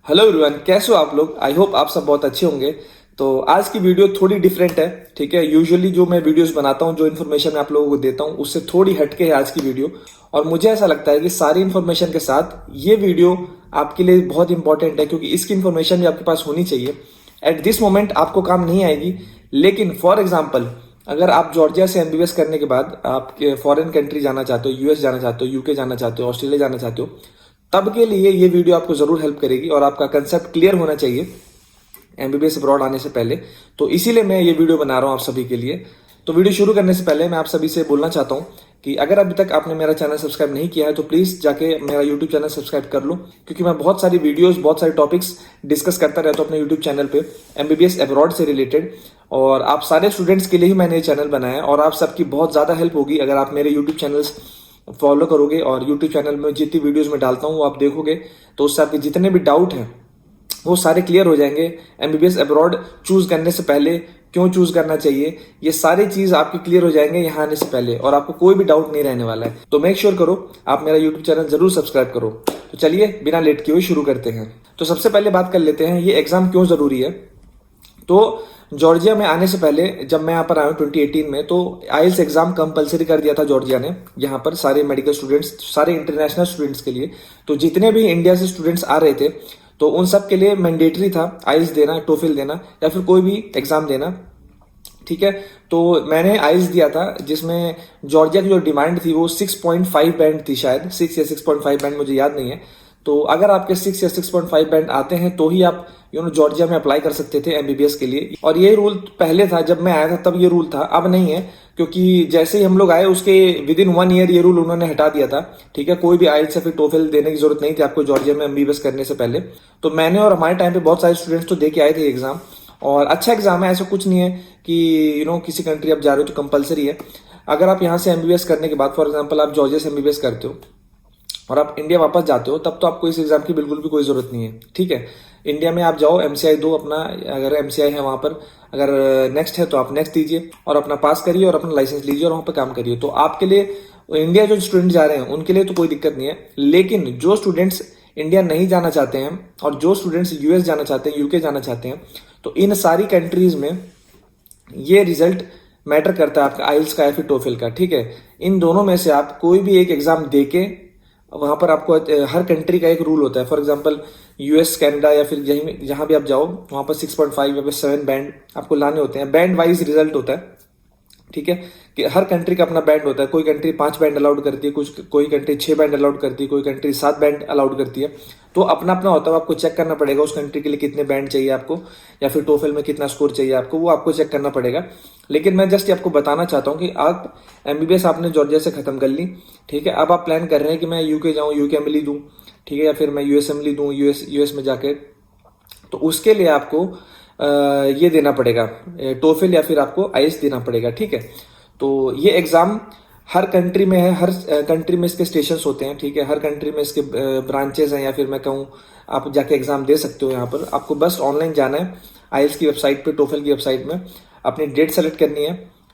Hello everyone, कैसे हो आप लोग। आई होप आप सब बहुत अच्छे होंगे। तो आज की वीडियो थोड़ी डिफरेंट है। ठीक है, यूजुअली जो मैं वीडियोस बनाता हूँ, जो इन्फॉर्मेशन मैं आप लोगों को देता हूँ, उससे थोड़ी हटके है आज की वीडियो। और मुझे ऐसा लगता है कि सारी इन्फॉर्मेशन के साथ ये वीडियो आपके लिए बहुत इंपॉर्टेंट है, क्योंकि इसकी इन्फॉर्मेशन भी आपके पास होनी चाहिए। एट दिस मोमेंट आपको काम नहीं आएगी, लेकिन फॉर एग्जाम्पल अगर आप जॉर्जिया से एमबीबीएस करने के बाद आप फॉरेन कंट्री जाना चाहते हो, यूएस जाना चाहते हो, यूके जाना चाहते हो, ऑस्ट्रेलिया जाना चाहते हो, तब के लिए ये वीडियो आपको जरूर हेल्प करेगी और आपका कंसेप्ट क्लियर होना चाहिए एमबीबीएस अब्रॉड आने से पहले। तो इसीलिए मैं ये वीडियो बना रहा हूं आप सभी के लिए। तो वीडियो शुरू करने से पहले मैं आप सभी से बोलना चाहता हूं कि अगर अभी तक आपने मेरा चैनल सब्सक्राइब नहीं किया है तो प्लीज जाके मेरा यूट्यूब चैनल सब्सक्राइब कर लो, क्योंकि मैं बहुत सारी वीडियोस, बहुत सारे टॉपिक्स डिस्कस करता रहता हूं अपने यूट्यूब चैनल पे एमबीबीएस अब्रॉड से रिलेटेड। और आप सारे स्टूडेंट्स के लिए ही मैंने ये चैनल बनाया है और आप सबकी बहुत ज्यादा हेल्प होगी अगर आप मेरे यूट्यूब चैनल्स फॉलो करोगे और यूट्यूब चैनल में जितनी वीडियोस में डालता हूँ वो आप देखोगे, तो उससे आपके जितने भी डाउट हैं वो सारे क्लियर हो जाएंगे। एमबीबीएस अब्रॉड चूज करने से पहले क्यों चूज करना चाहिए, ये सारी चीज आपकी क्लियर हो जाएंगे यहाँ आने से पहले और आपको कोई भी डाउट नहीं रहने वाला है। तो मेक श्योर करो आप मेरा यूट्यूब चैनल जरूर सब्सक्राइब करो। तो चलिए बिना लेट किए हुए शुरू करते हैं। तो सबसे पहले बात कर लेते हैं ये एग्जाम क्यों जरूरी है। तो जॉर्जिया में आने से पहले जब मैं यहाँ पर आया 2018 में, तो आइल्स एग्जाम कंपलसरी कर दिया था जॉर्जिया ने यहाँ पर सारे मेडिकल स्टूडेंट्स, सारे इंटरनेशनल स्टूडेंट्स के लिए। तो जितने भी इंडिया से स्टूडेंट्स आ रहे थे तो उन सब के लिए मैंडेटरी था आइल्स देना, टोफिल देना या फिर कोई भी एग्जाम देना। ठीक है, तो मैंने आइल्स दिया था जिसमें जॉर्जिया की जो डिमांड थी वो 6.5 बैंड थी, शायद 6 या 6.5 बैंड, मुझे याद नहीं है। तो अगर आपके 6 या 6.5 बैंड आते हैं तो ही आप जॉर्जिया में अप्लाई कर सकते थे एमबीबीएस के लिए। और ये रूल पहले था, जब मैं आया था तब ये रूल था, अब नहीं है, क्योंकि जैसे ही हम लोग आए उसके विद इन 1 ईयर ये रूल उन्होंने हटा दिया था। ठीक है, कोई भी आइल्स या फिर टोफिल देने की जरूरत नहीं थी आपको जॉर्जिया में एमबीबीएस करने से पहले। तो मैंने और हमारे टाइम पे बहुत सारे स्टूडेंट्स तो दे के आए थे एग्जाम, और अच्छा एग्जाम है, ऐसा कुछ नहीं है कि किसी कंट्री आप जा रहे हो तो कंपलसरी है। अगर आप यहाँ से एमबीबीएस करने के बाद फॉर एग्जाम्पल आप जॉर्जिया से एमबीबीएस करते हो और आप इंडिया वापस जाते हो, तब तो आपको इस एग्जाम की बिल्कुल भी कोई जरूरत नहीं है। ठीक है, इंडिया में आप जाओ, एमसीआई दो अपना, अगर एमसीआई है वहां पर, अगर नेक्स्ट है तो आप नेक्स्ट दीजिए और अपना पास करिए और अपना लाइसेंस लीजिए और वहां पर काम करिए। तो आपके लिए इंडिया जो स्टूडेंट जा रहे हैं उनके लिए तो कोई दिक्कत नहीं है, लेकिन जो स्टूडेंट्स इंडिया नहीं जाना चाहते हैं और जो स्टूडेंट्स यूएस जाना चाहते हैं, यूके जाना चाहते हैं, तो इन सारी कंट्रीज में ये रिजल्ट मैटर करता है आपका आइल्स का या फिर टोफिल का। ठीक है, इन दोनों में से आप कोई भी एक एग्जाम देके वहां पर आपको हर कंट्री का एक रूल होता है। फॉर एग्जांपल यूएस, कनाडा या फिर जहां भी आप जाओ वहां पर 6.5 या फिर 7 बैंड आपको लाने होते हैं। बैंड वाइज रिजल्ट होता है। ठीक है, कि हर कंट्री का अपना बैंड होता है। कोई कंट्री 5 बैंड अलाउड करती है, कोई कंट्री 6 बैंड अलाउड करती है, कोई कंट्री 7 बैंड अलाउड करती है। तो अपना अपना होता है, आपको चेक करना पड़ेगा उस कंट्री के लिए कितने बैंड चाहिए आपको, या फिर टोफिल में कितना स्कोर चाहिए आपको, वो आपको चेक करना पड़ेगा। लेकिन मैं जस्ट आपको बताना चाहता हूँ कि आप एमबीबीएस आपने जॉर्जिया से खत्म कर ली। ठीक है, अब आप प्लान कर रहे हैं कि मैं यूके जाऊँ, यूके एमएलई दूँ, ठीक है, या फिर मैं यूएस एमएलई दूँ यूएस में जाके, तो उसके लिए आपको ये देना पड़ेगा टोफिल या फिर आपको आइल्स देना पड़ेगा। ठीक है, तो ये एग्जाम हर कंट्री में है, हर कंट्री में इसके स्टेशंस होते हैं। ठीक है, हर कंट्री में इसके ब्रांचेस हैं, या फिर मैं कहूँ आप जाके एग्जाम दे सकते हो। यहाँ पर आपको बस ऑनलाइन जाना है आइल्स की वेबसाइट पे, टोफिल की वेबसाइट में अपनी डेट सेलेक्ट करनी है।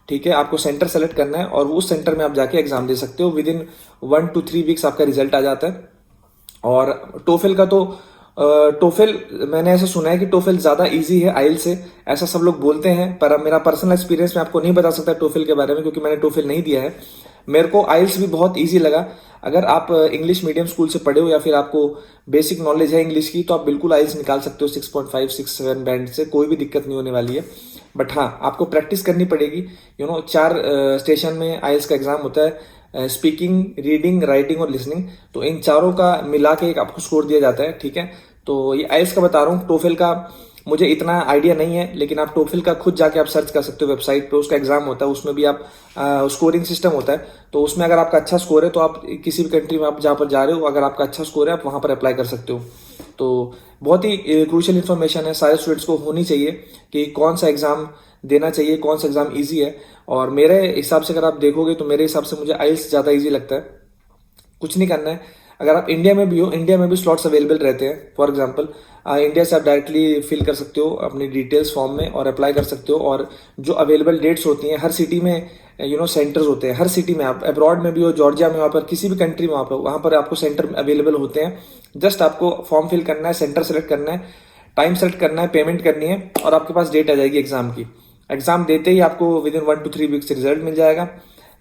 ठीक है, आपको सेंटर सेलेक्ट करना है और उस सेंटर में आप जाके एग्जाम दे सकते हो। विद इन 1 to 3 वीक्स आपका रिजल्ट आ जाता है। और टोफिल का तो टोफिल मैंने ऐसा सुना है कि टोफिल ज्यादा इजी है आइल से, ऐसा सब लोग बोलते हैं, पर अब मेरा पर्सनल एक्सपीरियंस मैं आपको नहीं बता सकता टोफिल के बारे में, क्योंकि मैंने टोफिल नहीं दिया है। मेरे को आइल्स भी बहुत इजी लगा। अगर आप इंग्लिश मीडियम स्कूल से पढ़े हो या फिर आपको बेसिक नॉलेज है इंग्लिश की, तो आप बिल्कुल आइल्स निकाल सकते हो 6.5 6 7 बैंड से, कोई भी दिक्कत नहीं होने वाली है। बट हाँ, आपको प्रैक्टिस करनी पड़ेगी। 4 स्टेशन में आइल्स का एग्जाम होता है, स्पीकिंग, रीडिंग, राइटिंग और लिसनिंग। तो इन चारों का मिला के एक आपको स्कोर दिया जाता है। ठीक है, तो ये आइल्स का बता रहा हूँ, टोफिल का मुझे इतना आइडिया नहीं है, लेकिन आप टोफिल का खुद जाके आप सर्च कर सकते हो वेबसाइट पे, उसका एग्जाम होता है, उसमें भी आप स्कोरिंग सिस्टम होता है। तो उसमें अगर आपका अच्छा स्कोर है तो आप किसी भी कंट्री में आप जहाँ पर जा रहे हो, अगर आपका अच्छा स्कोर है आप वहां पर अप्लाई कर सकते हो। तो बहुत ही क्रूशियल इन्फॉर्मेशन है, सारे स्टूडेंट्स को होनी चाहिए कि कौन सा एग्जाम देना चाहिए, कौन सा एग्जाम ईजी है। और मेरे हिसाब से अगर आप देखोगे तो मेरे हिसाब से मुझे आइल्स ज्यादा ईजी लगता है। कुछ नहीं करना है, अगर आप इंडिया में भी हो, इंडिया में भी स्लॉट्स अवेलेबल रहते हैं। फॉर एग्जांपल इंडिया से आप डायरेक्टली फिल कर सकते हो अपनी डिटेल्स फॉर्म में और अप्लाई कर सकते हो। और जो अवेलेबल डेट्स होती हैं, हर सिटी में सेंटर्स होते हैं। हर सिटी में, आप अब्रॉड में भी हो, जॉर्जिया में, वहाँ पर किसी भी कंट्री में वहाँ पर आपको सेंटर अवेलेबल होते हैं। जस्ट आपको फॉर्म फिल करना है, सेंटर सेलेक्ट करना है, टाइम सेलेक्ट करना है, पेमेंट करनी है और आपके पास डेट आ जाएगी एग्जाम की। एग्जाम देते ही आपको within 1 to 3 weeks result मिल जाएगा।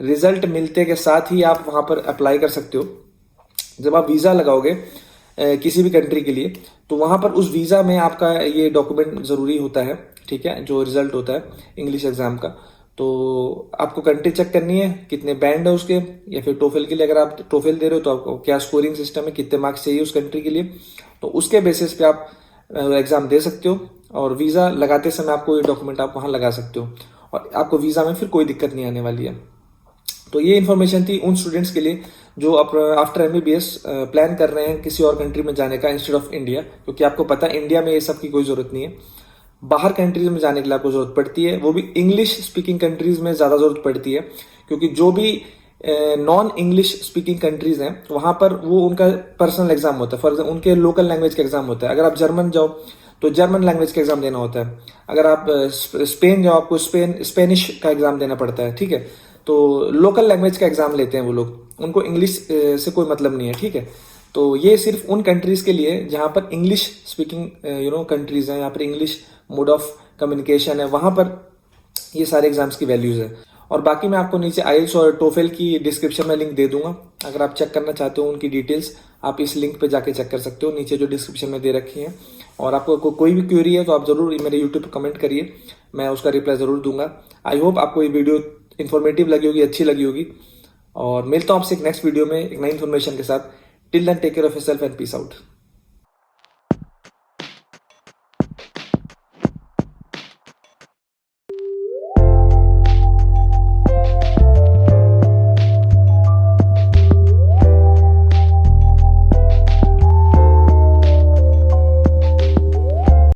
रिजल्ट मिलते के साथ ही आप वहाँ पर अप्लाई कर सकते हो। जब आप वीज़ा लगाओगे किसी भी कंट्री के लिए, तो वहाँ पर उस वीज़ा में आपका ये डॉक्यूमेंट ज़रूरी होता है, ठीक है, जो रिजल्ट होता है इंग्लिश एग्जाम का। तो आपको कंट्री चेक करनी है, कितने बैंड है उसके, या फिर टोफेल के लिए अगर आप टोफेल दे रहे हो तो आपको क्या स्कोरिंग सिस्टम है, कितने मार्क्स चाहिए उस कंट्री के लिए। तो उसके बेसिस पे आप एग्जाम दे सकते हो और वीज़ा लगाते समय आपको ये डॉक्यूमेंट आप वहाँ लगा सकते हो और आपको वीज़ा में फिर कोई दिक्कत नहीं आने वाली है। तो ये इन्फॉर्मेशन थी उन स्टूडेंट्स के लिए जो आफ्टर एमबीबीएस प्लान कर रहे हैं किसी और कंट्री में जाने का इंस्टेड ऑफ इंडिया, क्योंकि आपको पता है इंडिया में ये सब की कोई जरूरत नहीं है। बाहर कंट्रीज में जाने के लिए आपको जरूरत पड़ती है, वो भी इंग्लिश स्पीकिंग कंट्रीज में ज्यादा जरूरत पड़ती है, क्योंकि जो भी नॉन इंग्लिश स्पीकिंग कंट्रीज हैं वहां पर वो उनका पर्सनल एग्जाम होता है। फॉर एग्जाम्पल उनके लोकल लैंग्वेज का एग्जाम होता है। अगर आप जर्मन जाओ तो जर्मन लैंग्वेज का एग्जाम देना होता है। अगर आप स्पेन जाओ आपको स्पेनिश का एग्जाम देना पड़ता है, ठीक है। तो लोकल लैंग्वेज का एग्जाम लेते हैं वो लोग, उनको इंग्लिश से कोई मतलब नहीं है, ठीक है। तो ये सिर्फ उन कंट्रीज के लिए जहां पर इंग्लिश स्पीकिंग कंट्रीज हैं, यहाँ पर इंग्लिश मोड ऑफ कम्युनिकेशन है, वहां पर ये सारे एग्जाम्स की वैल्यूज है। और बाकी मैं आपको नीचे आइल्स और टोफेल की डिस्क्रिप्शन में लिंक दे दूंगा। अगर आप चेक करना चाहते हो उनकी डिटेल्स, आप इस लिंक पे जाके चेक कर सकते हो, नीचे जो डिस्क्रिप्शन में दे रखी है। और आपको कोई भी क्वेरी है तो आप जरूर मेरे यूट्यूब पर कमेंट करिए, मैं उसका रिप्लाई जरूर दूंगा। आई होप आपको ये वीडियो इन्फॉर्मेटिव लगी होगी, अच्छी लगी होगी। और मिलता हूं आपसे एक नेक्स्ट वीडियो में एक नई इन्फॉर्मेशन के साथ। Till then take care of yourself and peace out.